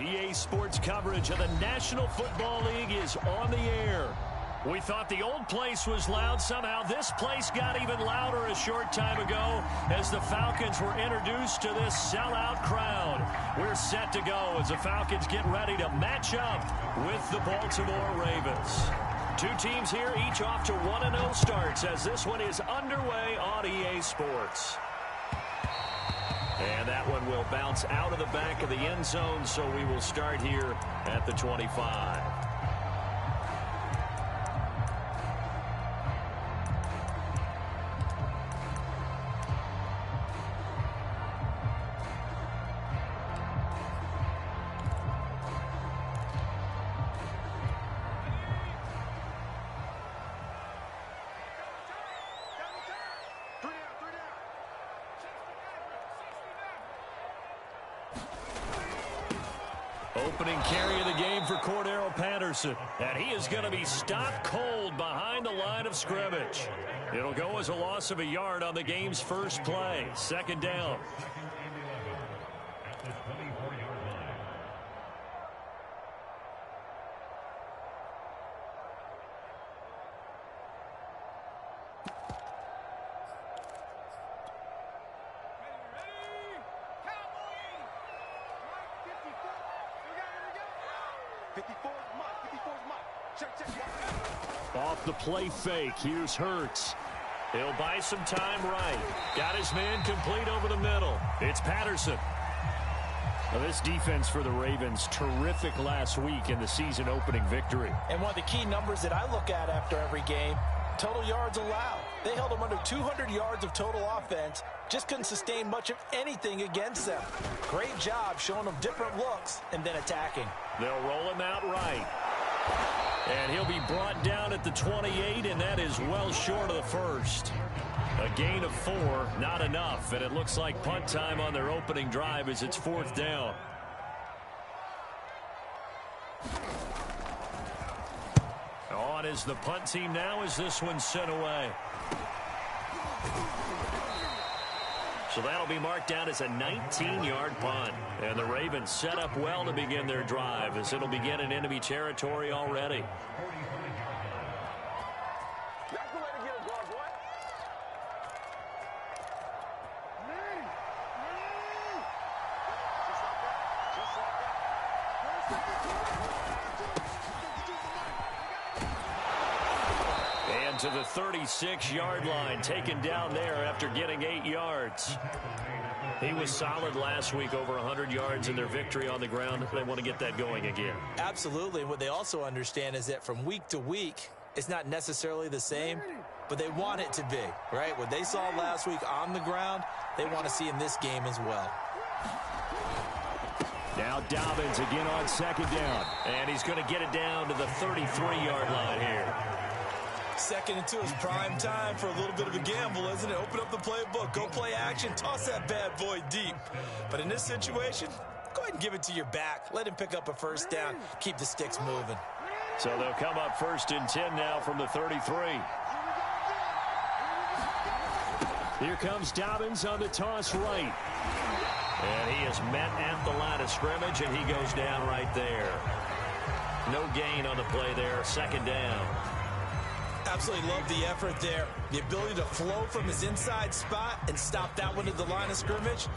EA Sports coverage of the National Football League is on the air. We thought the old place was loud. Somehow this place got even louder a short time ago as the Falcons were introduced to this sellout crowd. We're set to go as the Falcons get ready to match up with the Baltimore Ravens. Two teams here, each off to 1-0 starts as this one is underway on EA Sports. And that one will bounce out of the back of the end zone, so we will start here at the 25. Opening carry of the game for Cordero Patterson. And he is going to be stopped cold behind the line of scrimmage. It'll go as a loss of a yard on the game's first play. Second down. Off the play fake, here's Hurts. He'll buy some time right. Got his man complete over the middle. It's Patterson. Now this defense for the Ravens, terrific last week in the season opening victory. And one of the key numbers that I look at after every game, total yards allowed. They held them under 200 yards of total offense, just couldn't sustain much of anything against them. Great job showing them different looks and then attacking. They'll roll him out right. And he'll be brought down at the 28, and that is well short of the first. A gain of 4, not enough, and it looks like punt time on their opening drive as it's fourth down. On is the punt team now as this one's sent away. So that'll be marked down as a 19-yard punt. And the Ravens set up well to begin their drive as it'll begin in enemy territory already. To the 36-yard line, taken down there after getting 8 yards. He was solid last week, over 100 yards in their victory on the ground. They want to get that going again. Absolutely. What they also understand is that from week to week, it's not necessarily the same, but they want it to be, right? What they saw last week on the ground, they want to see in this game as well. Now Dobbins again on second down, and he's going to get it down to the 33-yard line here. Second and 2 is prime time for a little bit of a gamble, isn't it? Open up the playbook, go play action, toss that bad boy deep. But in this situation, go ahead and give it to your back. Let him pick up a first down. Keep the sticks moving. So they'll come up first and 10 now from the 33. Here comes Dobbins on the toss right. And he is met at the line of scrimmage, and he goes down right there. No gain on the play there, second down. Absolutely love the effort there. The ability to flow from his inside spot and stop that one at the line of scrimmage.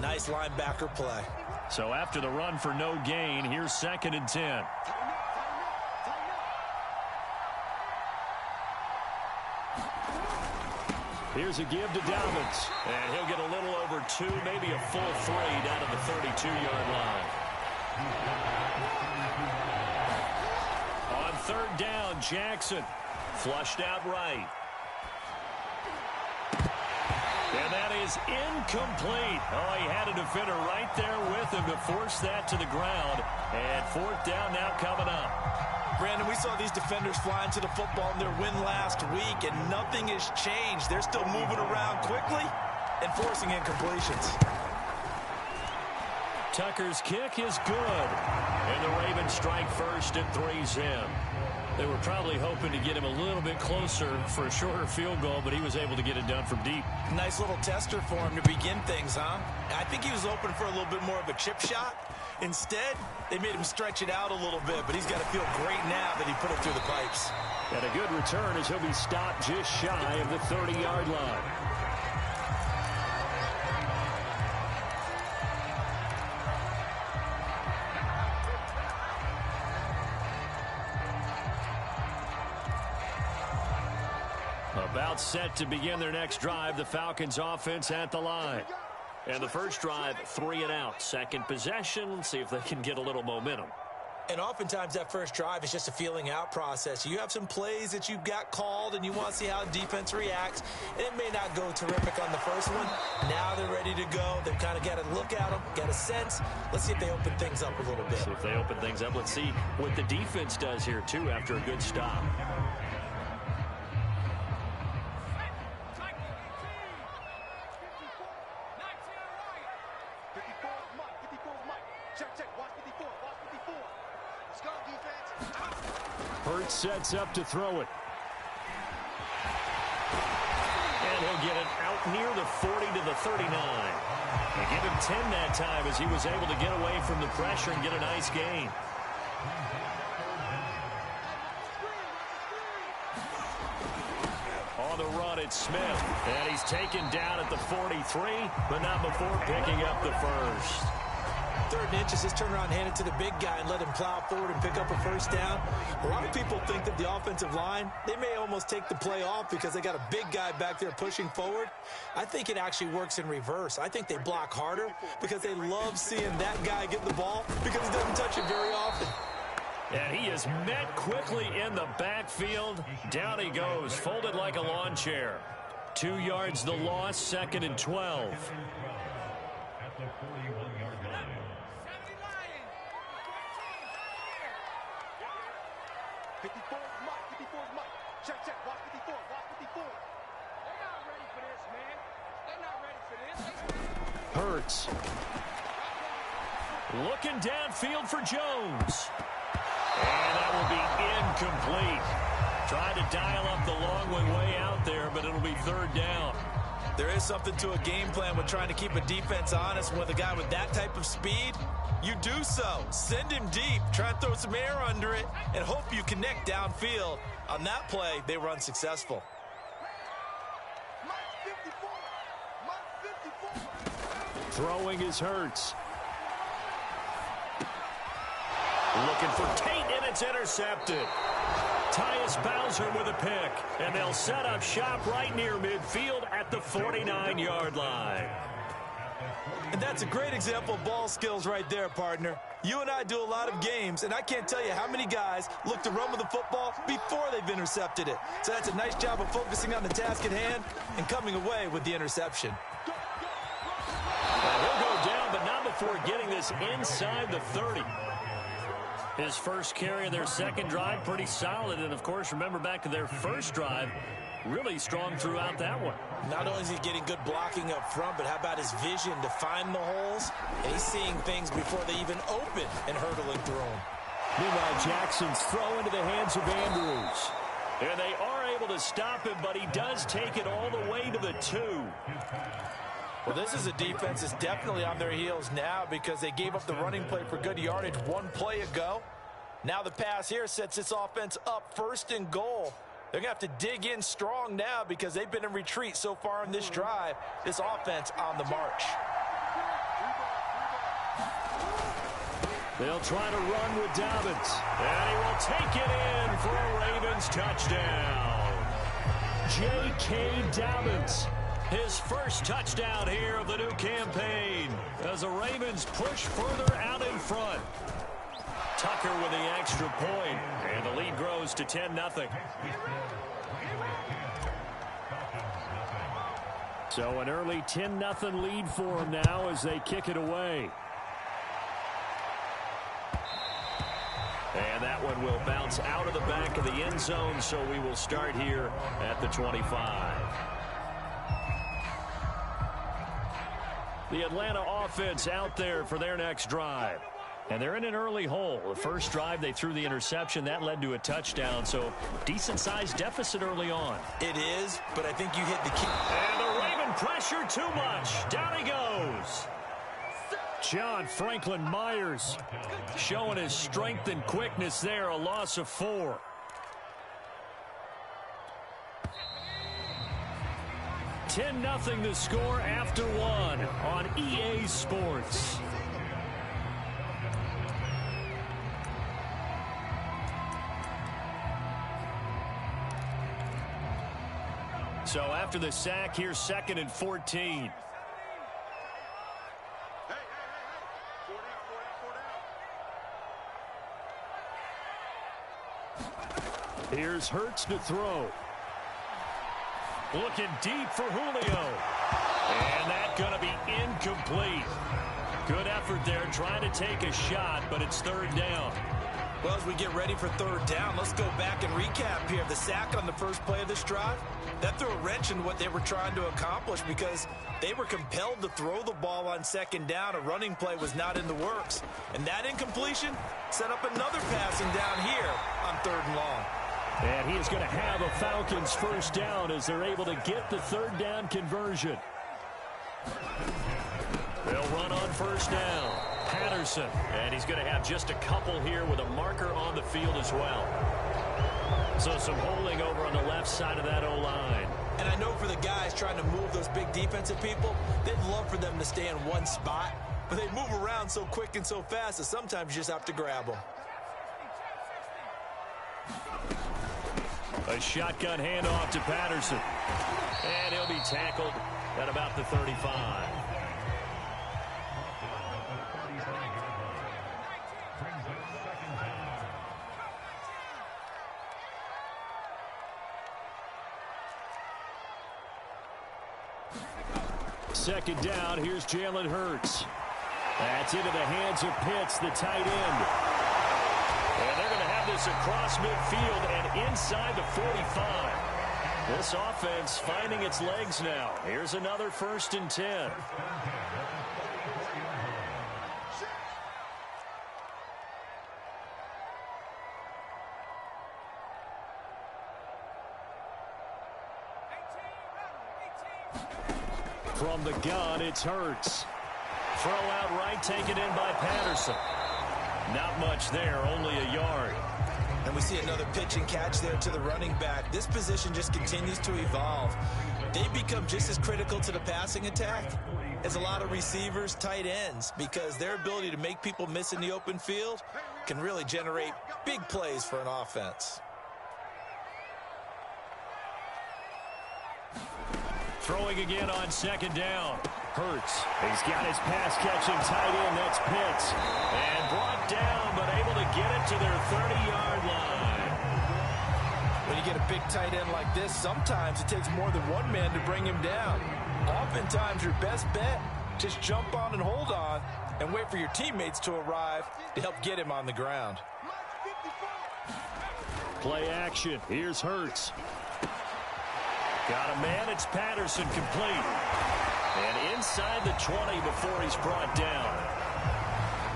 Nice linebacker play. So after the run for no gain, here's second and 10. Here's a give to Dobbins. And he'll get a little over 2, maybe a full 3 down to the 32-yard line. On third down, Jackson. Flushed out right. And that is incomplete. Oh, he had a defender right there with him to force that to the ground. And fourth down now coming up. Brandon, we saw these defenders flying to the football in their win last week, and nothing has changed. They're still moving around quickly and forcing incompletions. Tucker's kick is good. And the Ravens strike first at 3-0. They were probably hoping to get him a little bit closer for a shorter field goal, but he was able to get it done from deep. Nice little tester for him to begin things, huh? I think he was hoping for a little bit more of a chip shot. Instead, they made him stretch it out a little bit, but he's got to feel great now that he put it through the pipes. And a good return as he'll be stopped just shy of the 30-yard line. About set to begin their next drive, the Falcons offense at the line. And the first drive, 3 and out. Second possession, see if they can get a little momentum. And oftentimes that first drive is just a feeling out process. You have some plays that you've got called and you want to see how defense reacts. And it may not go terrific on the first one. Now they're ready to go. They've kind of got to look at them, got a sense. Let's see if they open things up a little bit. See if they open things up. Let's see what the defense does here, too, after a good stop. Hurts sets up to throw it. And he'll get it out near the 40 to the 39. They give him 10 that time as he was able to get away from the pressure and get a nice gain. On the run, it's Smith. And he's taken down at the 43, but not before picking up the first. 3rd and inches, just turn around and hand it to the big guy and let him plow forward and pick up a first down. A lot of people think that the offensive line, they may almost take the play off because they got a big guy back there pushing forward. I think it actually works in reverse. I think they block harder because they love seeing that guy get the ball because he doesn't touch it very often. And he is met quickly in the backfield. Down he goes, folded like a lawn chair. 2 yards the loss, 2nd and 12. Hurts. Looking downfield for Jones. And that will be incomplete. Tried to dial up the long way out there, but it'll be 3rd down. There is something to a game plan with trying to keep a defense honest. With a guy with that type of speed, you do so. Send him deep. Try and throw some air under it and hope you connect downfield. On that play, they were unsuccessful. Throwing is Hurts. Looking for Tate, and it's intercepted. Tyus Bowser with a pick, and they'll set up shop right near midfield at the 49-yard line. And that's a great example of ball skills right there, partner. You and I do a lot of games, and I can't tell you how many guys look to run with the football before they've intercepted it. So that's a nice job of focusing on the task at hand and coming away with the interception. And he'll go down, but not before getting this inside the 30. His first carry of their second drive, pretty solid. And, of course, remember back to their first drive, really strong throughout that one. Not only is he getting good blocking up front, but how about his vision to find the holes? And he's seeing things before they even open and hurdling through them. Meanwhile, Jackson's throw into the hands of Andrews. And they are able to stop him, but he does take it all the way to the 2. Well, this is a defense that's definitely on their heels now because they gave up the running play for good yardage one play ago. Now the pass here sets this offense up 1st and goal. They're going to have to dig in strong now because they've been in retreat so far in this drive. This offense on the march. They'll try to run with Dobbins. And he will take it in for a Ravens touchdown. J.K. Dobbins. His first touchdown here of the new campaign as the Ravens push further out in front. Tucker with the extra point, and the lead grows to 10-0. So an early 10-0 lead for them now as they kick it away. And that one will bounce out of the back of the end zone, so we will start here at the 25. The Atlanta offense out there for their next drive. And they're in an early hole. The first drive, they threw the interception. That led to a touchdown, so decent-sized deficit early on. It is, but I think you hit the key. And the Raven pressure too much. Down he goes. John Franklin Myers showing his strength and quickness there. A loss of 4. $10-0 the score after 1 on EA Sports. So after the sack, here's 2nd and 14. Here's Hurts to throw. Looking deep for Julio. And that's going to be incomplete. Good effort there trying to take a shot, but it's 3rd down. Well, as we get ready for 3rd down, let's go back and recap here. The sack on the first play of this drive, that threw a wrench in what they were trying to accomplish because they were compelled to throw the ball on 2nd down. A running play was not in the works. And that incompletion set up another passing down here on 3rd and long. And he is going to have a Falcons 1st down as they're able to get the 3rd down conversion. They'll run on 1st down. Patterson. And he's going to have just a couple here with a marker on the field as well. So some holding over on the left side of that O-line. And I know for the guys trying to move those big defensive people, they'd love for them to stay in one spot. But they move around so quick and so fast that sometimes you just have to grab them. A shotgun handoff to Patterson. And he'll be tackled at about the 35. Second down, here's Jalen Hurts. That's into the hands of Pitts, the tight end. And they're going to have this across midfield and inside the 45. This offense finding its legs now. Here's another 1st and 10. From the gun, it's Hurts. Throw out right, taken in by Patterson. Not much there, only a yard. And we see another pitch and catch there to the running back. This position just continues to evolve. They become just as critical to the passing attack as a lot of receivers, tight ends, because their ability to make people miss in the open field can really generate big plays for an offense. Throwing again on 2nd down. Hurts. He's got his pass-catching tight end. That's Pitts. And brought down, but able to get it to their 30-yard line. When you get a big tight end like this, sometimes it takes more than one man to bring him down. Oftentimes, your best bet, just jump on and hold on and wait for your teammates to arrive to help get him on the ground. Play action. Here's Hurts. Got a man. It's Patterson, complete. And inside the 20 before he's brought down.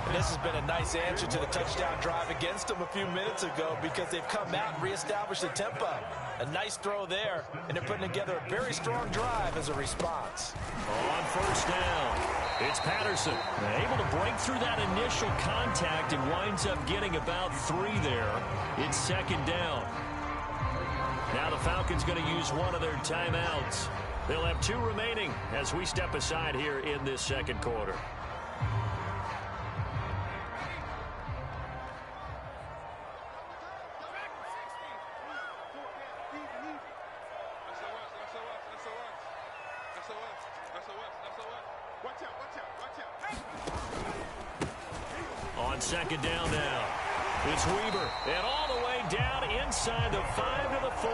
And this has been a nice answer to the touchdown drive against them a few minutes ago because they've come out and reestablished the tempo. A nice throw there, and they're putting together a very strong drive as a response. On 1st down, it's Patterson. Able to break through that initial contact and winds up getting about 3 there. It's 2nd down. Now the Falcons going to use one of their timeouts. They'll have 2 remaining as we step aside here in this 2nd quarter. On 2nd down now. It's Weaver. And all the way down inside the 5 to the 4.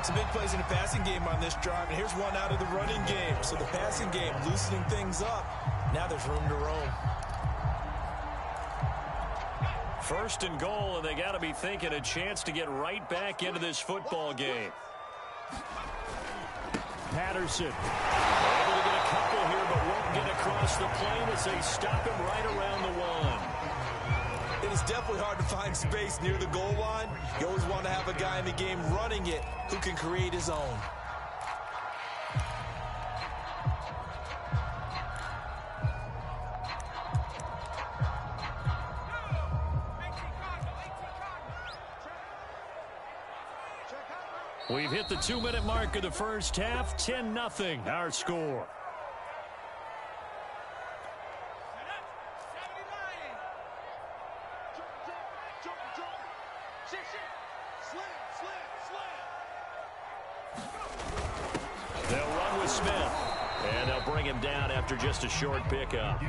Some big plays in the passing game on this drive, and here's one out of the running game. So the passing game loosening things up. Now there's room to roam. 1st and goal, and they got to be thinking a chance to get right back into this football game. Patterson able to get a couple here, but won't couldn't get across the plane as they stop him right around the one. It is definitely hard to find space near the goal line. You always want to have a guy in the game running it who can create his own. We've hit the 2-minute mark of the first half. 10-0 our score. They'll run with Smith, and they'll bring him down after just a short pickup.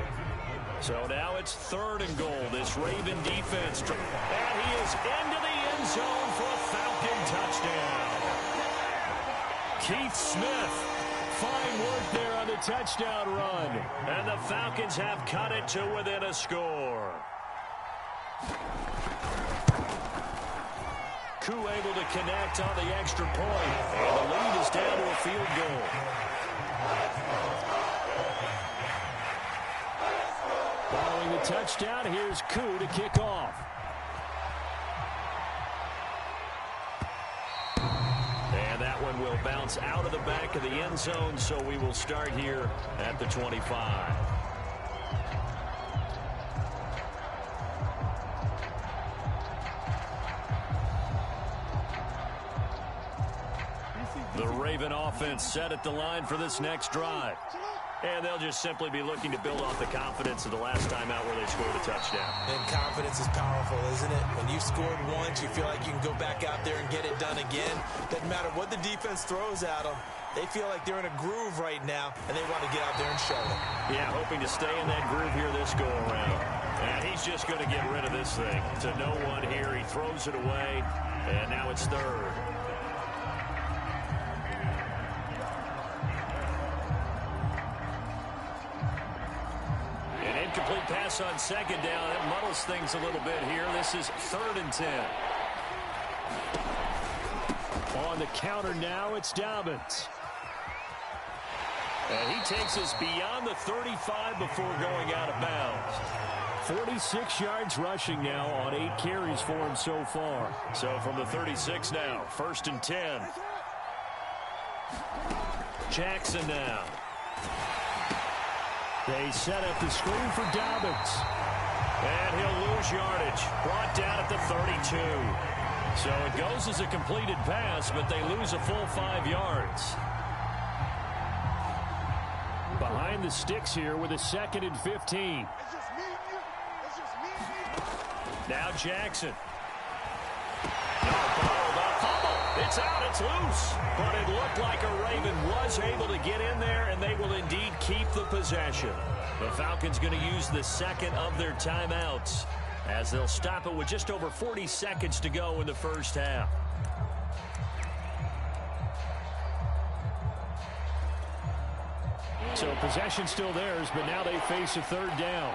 So now it's 3rd and goal. This Raven defense, and he is into the end zone for a Falcon touchdown. Keith Smith, fine work there on the touchdown run, and the Falcons have cut it to within a score. Koo able to connect on the extra point, and the lead is down to a field goal. Following the touchdown, here's Koo to kick off. And that one will bounce out of the back of the end zone, so we will start here at the 25. The Raven offense set at the line for this next drive. And they'll just simply be looking to build off the confidence of the last time out where they scored a touchdown. And confidence is powerful, isn't it? When you've scored once, you feel like you can go back out there and get it done again. Doesn't matter what the defense throws at them. They feel like they're in a groove right now, and they want to get out there and show it. Yeah, hoping to stay in that groove here this go-around. And he's just going to get rid of this thing. To no one here. He throws it away, and now it's 3rd. Incomplete pass on 2nd down. That muddles things a little bit here. This is 3rd and 10. On the counter now, it's Dobbins. And he takes us beyond the 35 before going out of bounds. 46 yards rushing now on 8 carries for him so far. So from the 36 now, 1st and 10. Jackson now. They set up the screen for Dobbins. And he'll lose yardage. Brought down at the 32. So it goes as a completed pass, but they lose a full 5 yards. Behind the sticks here with a 2nd and 15. Now Jackson. It's out, it's loose. But it looked like a Raven was able to get in there, and they will indeed keep the possession. The Falcons going to use the 2nd of their timeouts as they'll stop it with just over 40 seconds to go in the first half. So possession still theirs, but now they face a 3rd down.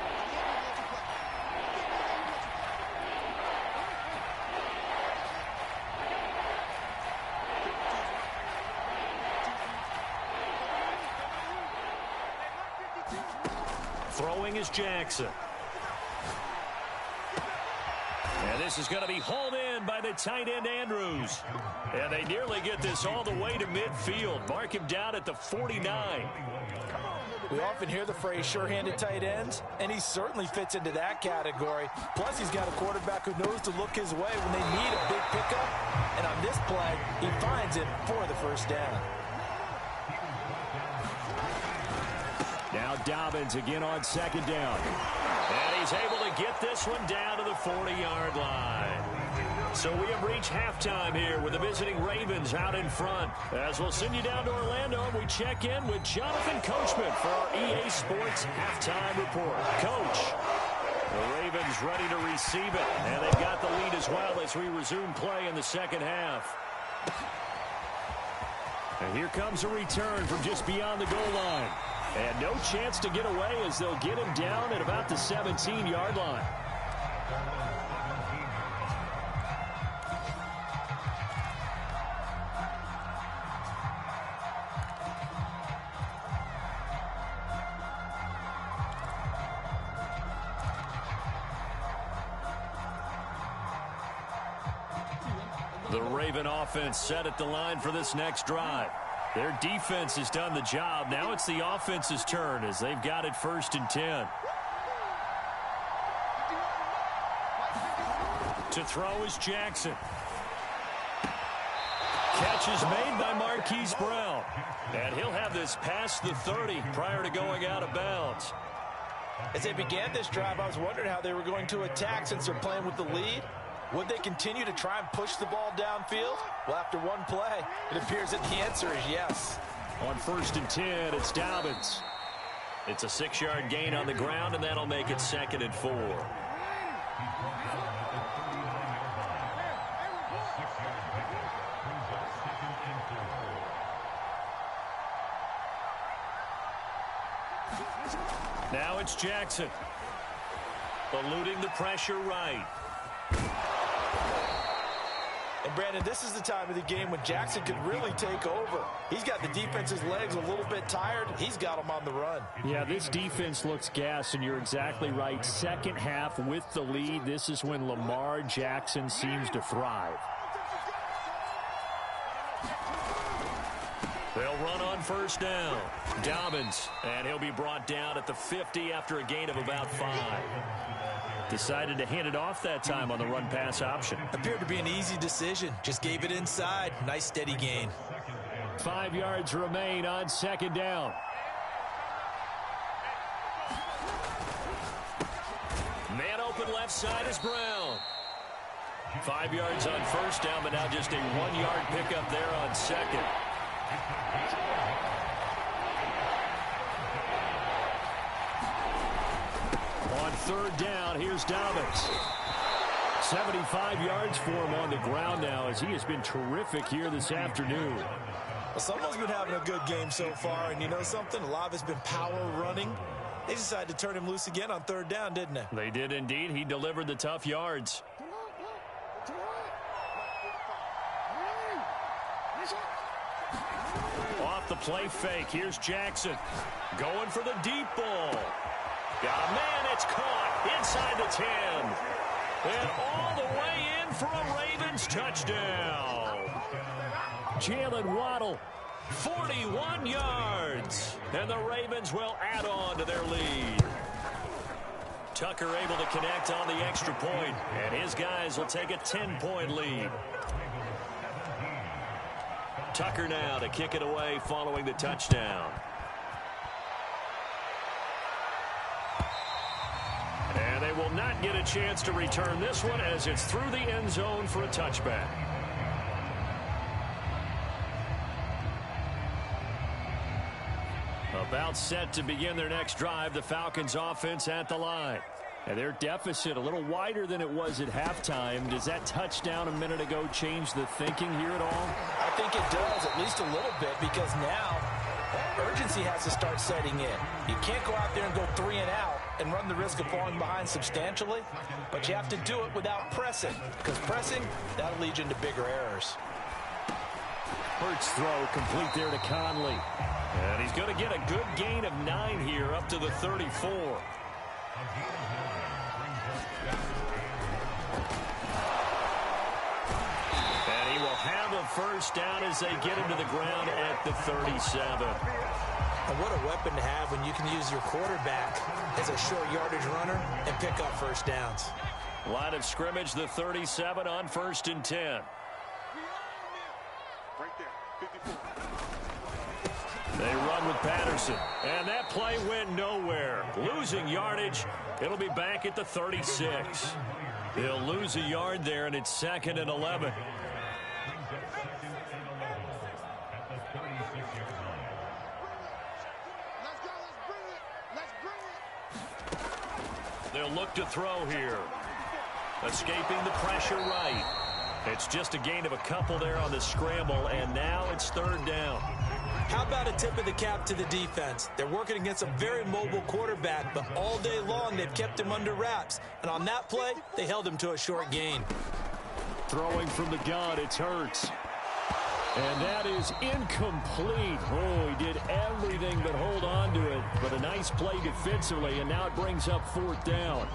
Throwing is Jackson. And this is going to be hauled in by the tight end Andrews. And they nearly get this all the way to midfield. Mark him down at the 49. We often hear the phrase sure-handed tight ends, and he certainly fits into that category. Plus, he's got a quarterback who knows to look his way when they need a big pickup. And on this play, he finds it for the 1st down. Now Dobbins again on 2nd down. And he's able to get this one down to the 40-yard line. So we have reached halftime here with the visiting Ravens out in front. As we'll send you down to Orlando, and we check in with Jonathan Coachman for our EA Sports Halftime Report. Coach, the Ravens ready to receive it, and they've got the lead as well as we resume play in the 2nd half. And here comes a return from just beyond the goal line. And no chance to get away as they'll get him down at about the 17-yard line. The Raven offense set at the line for this next drive. Their defense has done the job. Now it's the offense's turn as they've got it 1st and 10. To throw is Jackson. Catch is made by Marquise Brown. And he'll have this past the 30 prior to going out of bounds. As they began this drive, I was wondering how they were going to attack since they're playing with the lead. Would they continue to try and push the ball downfield? Well, after one play, it appears that the answer is yes. On 1st and 10, it's Dobbins. It's a 6-yard gain on the ground, and that'll make it 2nd and 4. Now it's Jackson. Eluding the pressure right. And Brandon, this is the time of the game when Jackson could really take over. He's got the defense's legs a little bit tired. He's got them on the run. Yeah, this defense looks gassed, and you're exactly right. Second half with the lead, this is when Lamar Jackson seems to thrive. They'll run on 1st down. Dobbins, and he'll be brought down at the 50 after a gain of about 5. Decided to hand it off that time on the run-pass option. Appeared to be an easy decision. Just gave it inside. Nice steady gain. 5 yards remain on 2nd down. Man open left side is Brown. 5 yards on 1st down, but now just a 1-yard pickup there on 2nd. On 3rd down, here's Dobbins. 75 yards for him on the ground now as he has been terrific here this afternoon. Well, someone's been having a good game so far, and you know something? A lot of it's been power running. They decided to turn him loose again on 3rd down, didn't they? They did indeed. He delivered the tough yards. Off the play fake, here's Jackson. Going for the deep ball. Got a man, it's caught inside the 10. And all the way in for a Ravens touchdown. Jalen Waddle, 41 yards. And the Ravens will add on to their lead. Tucker able to connect on the extra point, and his guys will take a 10-point lead. Tucker now to kick it away following the touchdown. And they will not get a chance to return this one as it's through the end zone for a touchback. About set to begin their next drive, the Falcons offense at the line. And their deficit a little wider than it was at halftime. Does that touchdown a minute ago change the thinking here at all? I think it does, at least a little bit, because now urgency has to start setting in. You can't go out there and go 3 and out and run the risk of falling behind substantially, but you have to do it without pressing, because pressing, that'll lead you into bigger errors. Hurts throw complete there to Conley. And he's going to get a good gain of 9 here up to the 34. And he will have a 1st down as they get him to the ground at the 37. And what a weapon to have when you can use your quarterback as a short yardage runner and pick up 1st downs. Line of scrimmage, the 37 on 1st and 10. Right there, 54. They run with Patterson, and that play went nowhere. Losing yardage, it'll be back at the 36. They'll lose a yard there, and it's 2nd and 11. They'll look to throw here. Escaping the pressure right. It's just a gain of a couple there on the scramble, and now it's 3rd down. How about a tip of the cap to the defense? They're working against a very mobile quarterback, but all day long they've kept him under wraps. And on that play, they held him to a short gain. Throwing from the gun, it's Hurts. And that is incomplete. Oh, he did everything but hold on to it. But a nice play defensively, and now it brings up 4th down.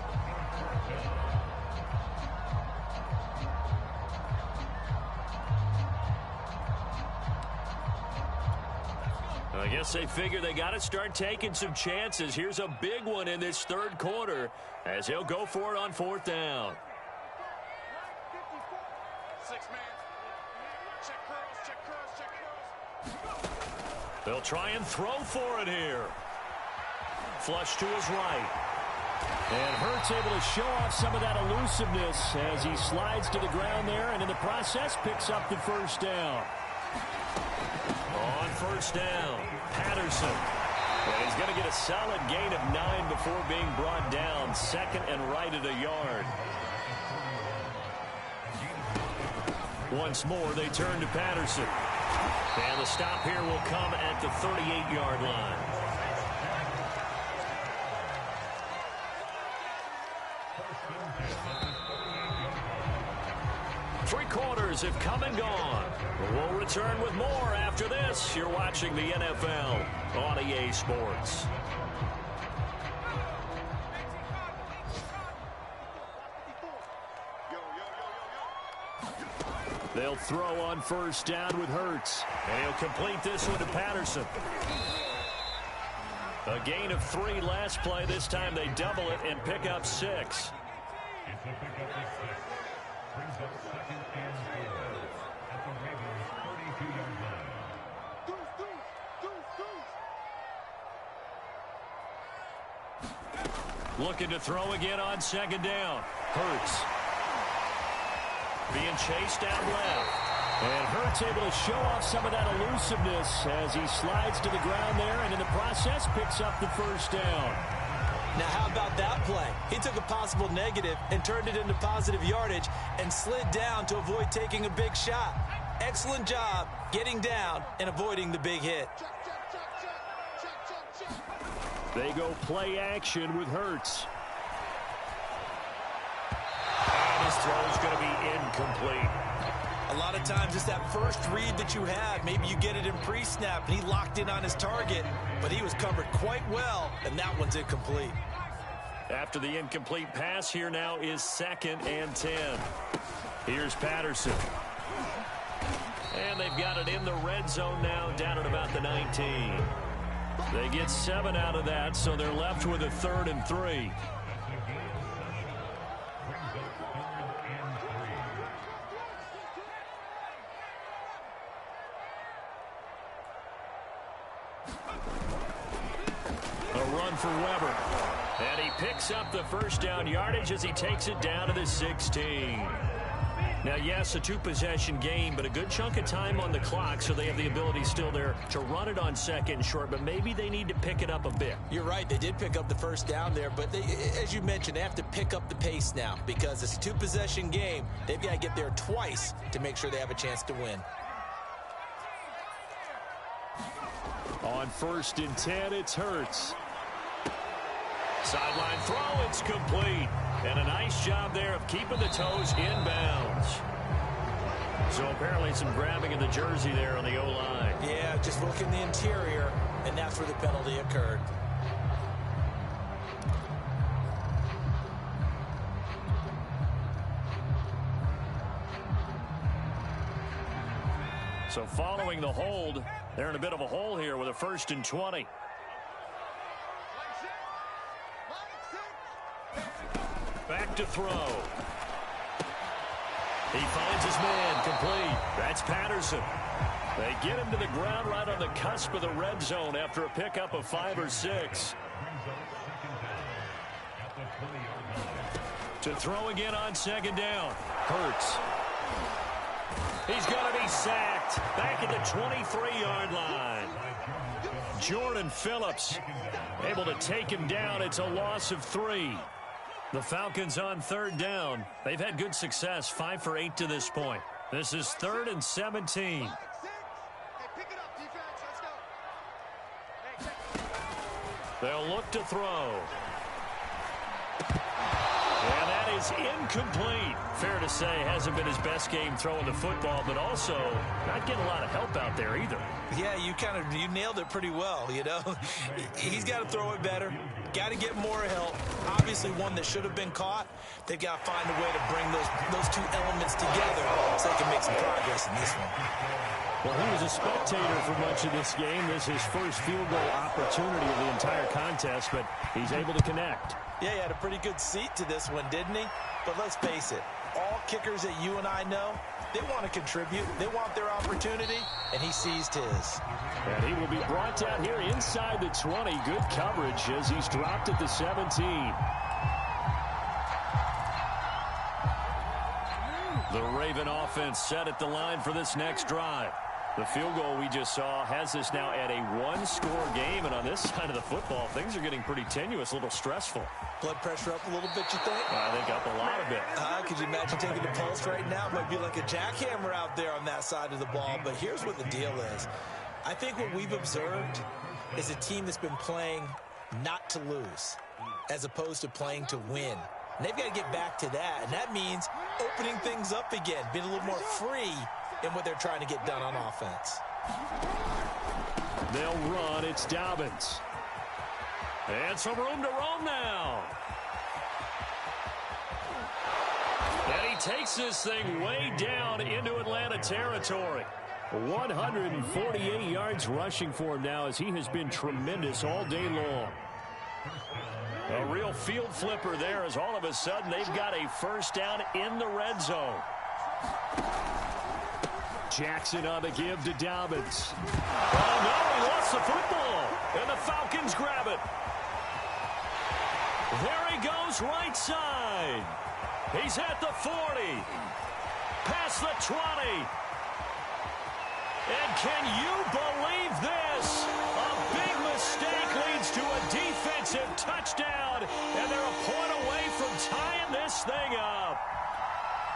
I guess they figure they got to start taking some chances. Here's a big one in this third quarter as he'll go for it on fourth down. They'll try and throw for it here. Flush to his right. And Hurts able to show off some of that elusiveness as he slides to the ground there, and in the process picks up the first down. On first down, Patterson. And he's going to get a solid gain of 9 before being brought down. Second and right at a yard. Once more, they turn to Patterson. And the stop here will come at the 38-yard line. Three quarters have come and gone. We'll return with more after this. You're watching the NFL on EA Sports. They'll throw on first down with Hurts. And he'll complete this one to Patterson. A gain of 3 last play. This time they double it and pick up 6. Looking to throw again on second down. Hurts. Being chased out left. And Hurts able to show off some of that elusiveness as he slides to the ground there, and in the process picks up the first down. Now, how about that play? He took a possible negative and turned it into positive yardage and slid down to avoid taking a big shot. Excellent job getting down and avoiding the big hit. They go play action with Hurts. And his throw is going to be incomplete. A lot of times it's that first read that you have. Maybe you get it in pre-snap and he locked in on his target, but he was covered quite well, and that one's incomplete. After the incomplete pass, here now is 2nd and 10. Here's Patterson. And they've got it in the red zone now, down at about the 19. They get 7 out of that, so they're left with a 3rd and 3. A run for Weber. And he picks up the first down yardage as he takes it down to the 16. Now, yes, a 2-possession game, but a good chunk of time on the clock, so they have the ability still there to run it on second and short, but maybe they need to pick it up a bit. You're right. They did pick up the first down there, but they, as you mentioned, they have to pick up the pace now because it's a 2-possession game. They've got to get there twice to make sure they have a chance to win. On 1st and 10, it's Hurts. Sideline throw, it's complete. And a nice job there of keeping the toes inbounds. So apparently some grabbing of the jersey there on the O-line. Yeah, just look in the interior, and that's where the penalty occurred. So following the hold, they're in a bit of a hole here with a 1st and 20. Back to throw. He finds his man complete. That's Patterson. They get him to the ground right on the cusp of the red zone after a pickup of 5 or 6. To throw again on second down. Hurts. He's going to be sacked back at the 23-yard line. Jordan Phillips able to take him down. It's a loss of 3. The Falcons on 3rd down. They've had good success, 5 for 8 to this point. This is 3rd and 17. They'll look to throw. And that is incomplete. Fair to say, hasn't been his best game throwing the football, but also not getting a lot of help out there either. Yeah, you nailed it pretty well, you know. He's got to throw it better. Got to get more help. Obviously one that should have been caught. They've got to find a way to bring those two elements together so they can make some progress in this one. Well, he was a spectator for much of this game. This is his first field goal opportunity of the entire contest, but he's able to connect. Yeah, he had a pretty good seat to this one, didn't he? But let's face it, all kickers that you and I know, they want to contribute. They want their opportunity, and he seized his. And he will be brought down here inside the 20. Good coverage as he's dropped at the 17. The Raven offense set at the line for this next drive. The field goal we just saw has us now at a one-score game, and on this side of the football, things are getting pretty tenuous, a little stressful. Blood pressure up a little bit, you think? I think up a lot of it. Could you imagine taking the pulse right now? It might be like a jackhammer out there on that side of the ball, but here's what the deal is. I think what we've observed is a team that's been playing not to lose as opposed to playing to win. And they've got to get back to that, and that means opening things up again, being a little more free in what they're trying to get done on offense. They'll run. It's Dobbins. And some room to roam now. And he takes this thing way down into Atlanta territory. 148 yards rushing for him now as he has been tremendous all day long. A real field flipper there as all of a sudden they've got a first down in the red zone. Jackson on the give to Dobbins. Oh, no, he lost the football. And the Falcons grab it. There he goes right side. He's at the 40. Past the 20. And can you believe this? A big mistake leads to a defensive touchdown. And they're a point away from tying this thing up.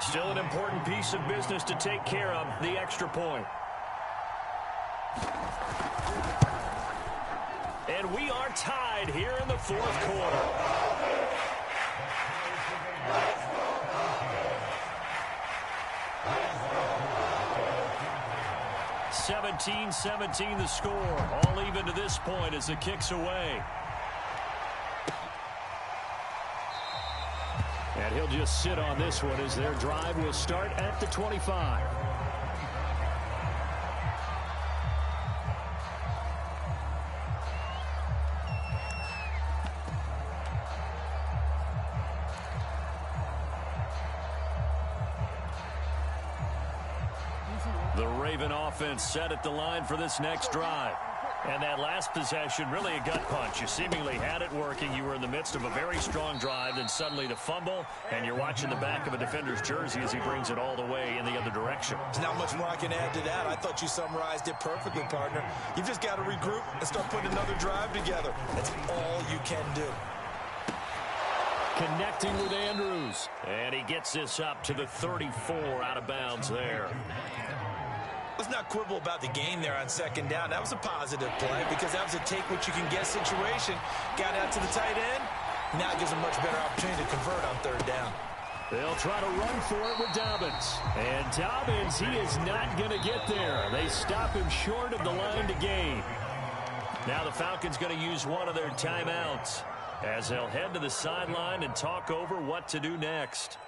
Still an important piece of business to take care of, the extra point. And we are tied here in the fourth quarter. (17-17) the score. All even to this point as the kick's away. And he'll just sit on this one as their drive will start at the 25. The Raven offense set at the line for this next drive. And that last possession, really a gut punch. You seemingly had it working. You were in the midst of a very strong drive, then suddenly the fumble, and you're watching the back of a defender's jersey as he brings it all the way in the other direction. There's not much more I can add to that. I thought you summarized it perfectly, partner. You've just got to regroup and start putting another drive together. That's all you can do. Connecting with Andrews. And he gets this up to the 34 out of bounds there. Let's not quibble about the gain there on second down. That was a positive play because that was a take-what-you-can-get situation. Got out to the tight end. Now it gives them a much better opportunity to convert on third down. They'll try to run for it with Dobbins. And Dobbins, he is not going to get there. They stop him short of the line to gain. Now the Falcons going to use one of their timeouts as they'll head to the sideline and talk over what to do next.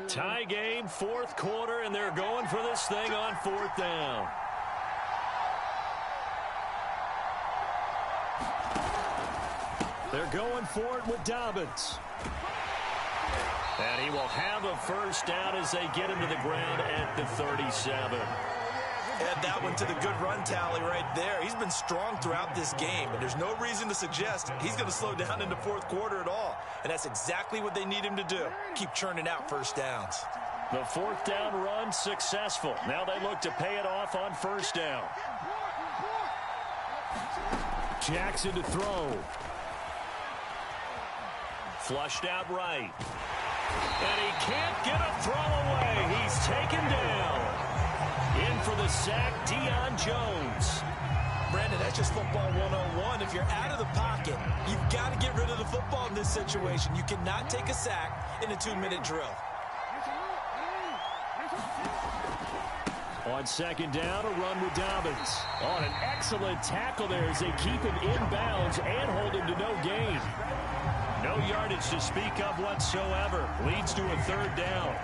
Tie game, fourth quarter, and they're going for this thing on fourth down. They're going for it with Dobbins. And he will have a first down as they get him to the ground at the 37. Add that one to the good run tally right there. He's been strong throughout this game, and there's no reason to suggest he's going to slow down in the fourth quarter at all. And that's exactly what they need him to do. Keep churning out first downs. The fourth down run successful. Now they look to pay it off on first down. Jackson to throw. Flushed out right. And he can't get a throw away. He's taken down. In for the sack, Deion Jones. Brandon, that's just football 101. If you're out of the pocket, you've got to get rid of the football in this situation. You cannot take a sack in a 2-minute drill. On second down, a run with Dobbins. On an excellent tackle there as they keep him inbounds and hold him to no gain. No yardage to speak of whatsoever. Leads to a third down.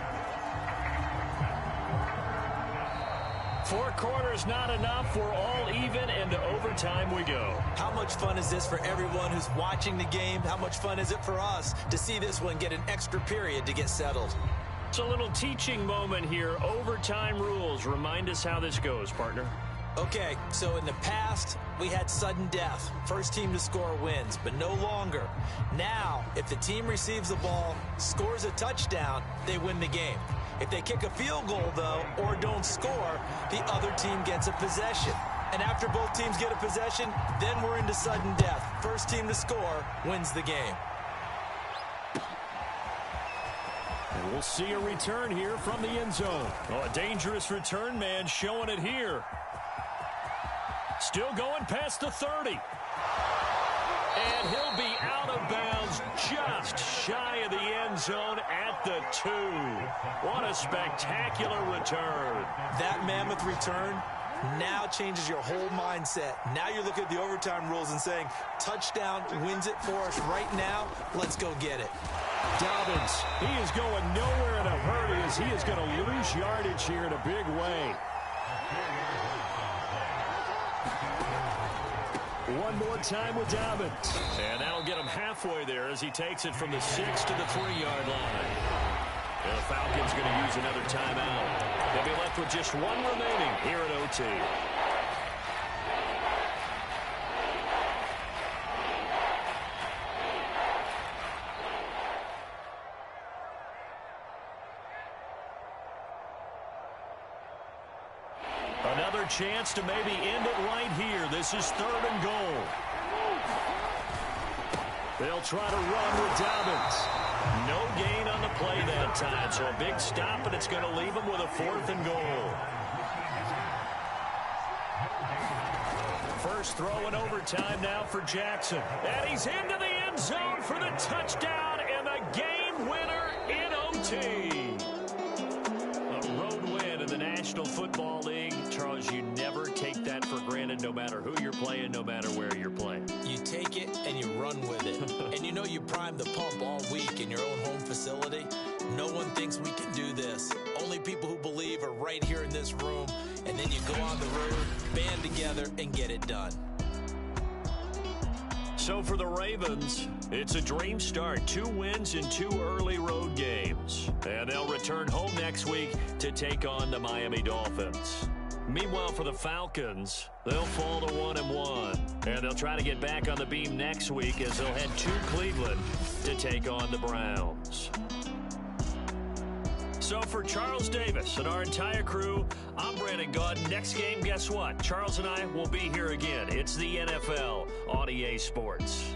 4 quarters not enough. We're all even, and to overtime we go. How much fun is this for everyone who's watching the game? How much fun is it for us to see this one get an extra period to get settled? It's a little teaching moment here. Overtime rules. Remind us how this goes, partner. Okay, so in the past, we had sudden death. First team to score wins, but no longer. Now, if the team receives the ball, scores a touchdown, they win the game. If they kick a field goal, though, or don't score, the other team gets a possession. And after both teams get a possession, then we're into sudden death. First team to score wins the game. And we'll see a return here from the end zone. Oh, a dangerous return man showing it here. Still going past the 30. And he'll be out of bounds just shy of the end zone at the 2. What a spectacular return. That mammoth return now changes your whole mindset. Now you're looking at the overtime rules and saying, touchdown wins it for us right now. Let's go get it. Dobbins, he is going nowhere in a hurry as he is going to lose yardage here in a big way. One more time with Dobbins. And that'll get him halfway there as he takes it from the 6 to the 3-yard line. And the Falcons going to use another timeout. They'll be left with just one remaining here at OT. Another chance to maybe end it right here. This is 3rd and goal. They'll try to run with Dobbins. No gain on the play that time, so a big stop, and it's going to leave them with a 4th and goal. First throw in overtime now for Jackson. And he's into the end zone for the touchdown and the game winner in OT. A road win in the National Football League. Charles, you never take that for granted no matter who you're playing, no matter where you're playing. You take it and you run with it. And you know you prime the pump all week in your own home facility. No one thinks we can do this. Only people who believe are right here in this room. And then you go on the road, band together, and get it done. So for the Ravens, it's a dream start. 2 wins in 2 early road games. And they'll return home next week to take on the Miami Dolphins. Meanwhile, for the Falcons, they'll fall to 1-1. And they'll try to get back on the beam next week as they'll head to Cleveland to take on the Browns. So for Charles Davis and our entire crew, I'm Brandon Gaudin. Next game, guess what? Charles and I will be here again. It's the NFL on EA Sports.